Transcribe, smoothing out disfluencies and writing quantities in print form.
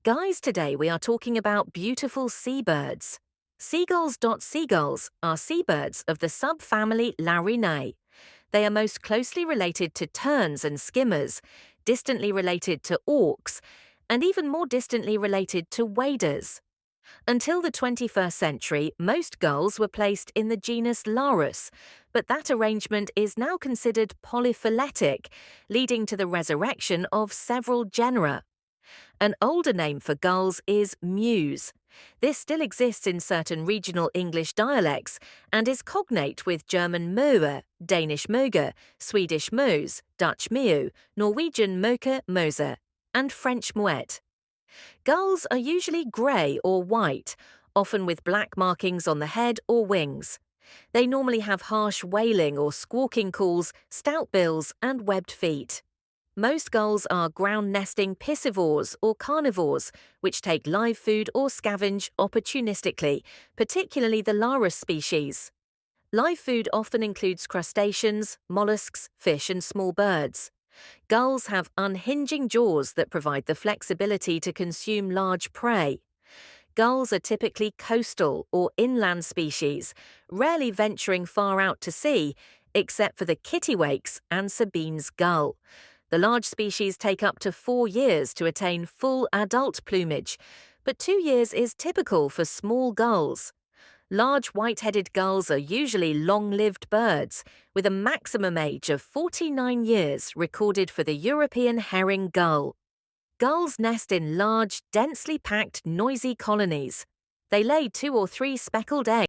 Guys, today we are talking about beautiful seabirds. Seagulls are seabirds of the subfamily Larinae. They are most closely related to terns and skimmers, distantly related to auks, and even more distantly related to waders. Until the 21st century, most gulls were placed in the genus Larus, but that arrangement is now considered polyphyletic, leading to the resurrection of several genera. An older name for gulls is mews. This still exists in certain regional English dialects and is cognate with German Möwe, Danish Möge, Swedish Mose, Dutch Mew, Norwegian Moke Mose, and French Mouette. Gulls are usually grey or white, often with black markings on the head or wings. They normally have harsh wailing or squawking calls, stout bills, and webbed feet. Most gulls are ground-nesting piscivores or carnivores, which take live food or scavenge opportunistically, particularly the Larus species. Live food often includes crustaceans, mollusks, fish, and small birds. Gulls have unhinging jaws that provide the flexibility to consume large prey. Gulls are typically coastal or inland species, rarely venturing far out to sea, except for the kittiwakes and Sabine's gull. The large species take up to 4 years to attain full adult plumage, but 2 years is typical for small gulls. Large white-headed gulls are usually long-lived birds, with a maximum age of 49 years recorded for the European herring gull. Gulls nest in large, densely packed, noisy colonies. They lay 2 or 3 speckled eggs.